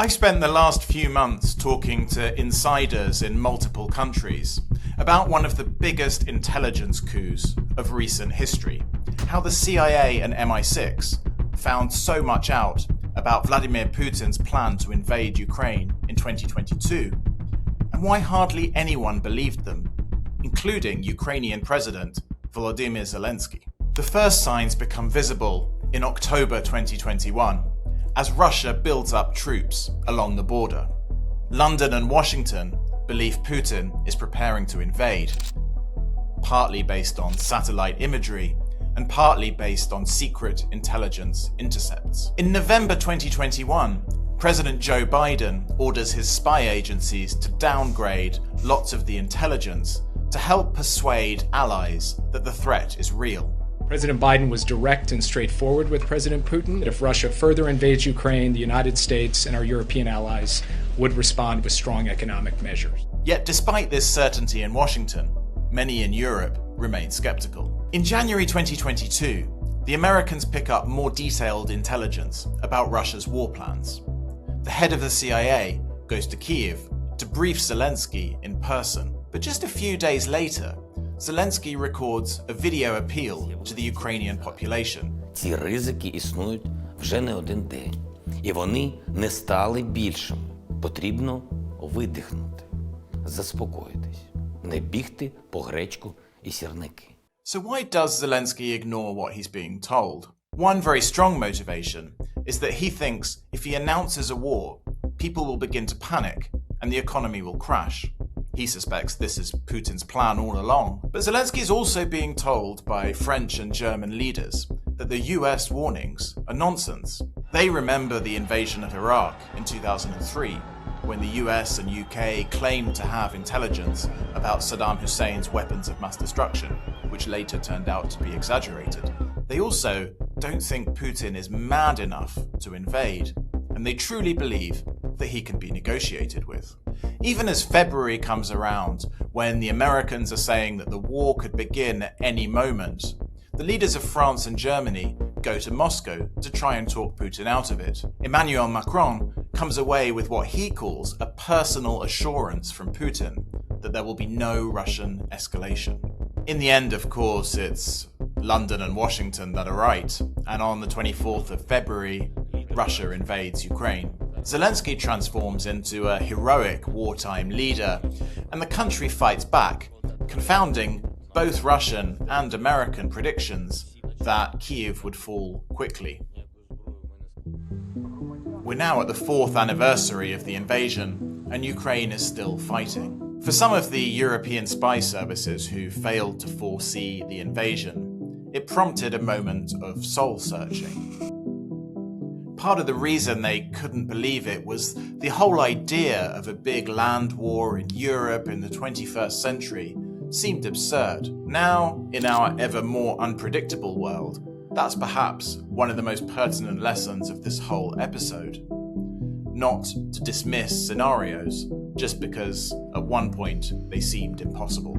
I've spent the last few months talking to insiders in multiple countries about one of the biggest intelligence coups of recent history, how the CIA and MI6 found so much out about Vladimir Putin's plan to invade Ukraine in 2022, and why hardly anyone believed them, including Ukrainian President Volodymyr Zelenskyy. The first signs become visible in October 2021, as Russia builds up troops along the border. London and Washington believe Putin is preparing to invade, partly based on satellite imagery and partly based on secret intelligence intercepts. In November 2021, President Joe Biden orders his spy agencies to downgrade lots of the intelligence to help persuade allies that the threat is real. President Biden was direct and straightforward with President Putin that if Russia further invades Ukraine, the United States and our European allies would respond with strong economic measures. Yet despite this certainty in Washington, many in Europe remain skeptical. In January 2022, the Americans pick up more detailed intelligence about Russia's war plans. The head of the CIA goes to Kyiv to brief Zelenskyy in person. But just a few days later, Zelenskyy records a video appeal to the Ukrainian population. Ці ризики існують вже не один день, і вони не стали більшими. Потрібно видихнути, заспокоїтись, не бігти по гречку і сірники. So why does Zelenskyy ignore what he's being told? One very strong motivation is that he thinks if he announces a war, people will begin to panic and the economy will crash. He suspects this is Putin's plan all along. But Zelenskyy is also being told by French and German leaders that the US warnings are nonsense. They remember the invasion of Iraq in 2003, when the US and UK claimed to have intelligence about Saddam Hussein's weapons of mass destruction, which later turned out to be exaggerated. They also don't think Putin is mad enough to invade, and they truly believe that he can be negotiated with. Even as February comes around, when the Americans are saying that the war could begin at any moment, the leaders of France and Germany go to Moscow to try and talk Putin out of it. Emmanuel Macron comes away with what he calls a personal assurance from Putin that there will be no Russian escalation. In the end, of course, it's London and Washington that are right, and on the 24th of February, Russia invades Ukraine. Zelenskyy transforms into a heroic wartime leader, and the country fights back, confounding both Russian and American predictions that Kyiv would fall quickly. We're now at the 4th anniversary of the invasion, and Ukraine is still fighting. For some of the European spy services who failed to foresee the invasion, it prompted a moment of soul-searching. Part of the reason they couldn't believe it was the whole idea of a big land war in Europe in the 21st century seemed absurd. Now, in our ever more unpredictable world, that's perhaps one of the most pertinent lessons of this whole episode. Not to dismiss scenarios just because at one point they seemed impossible.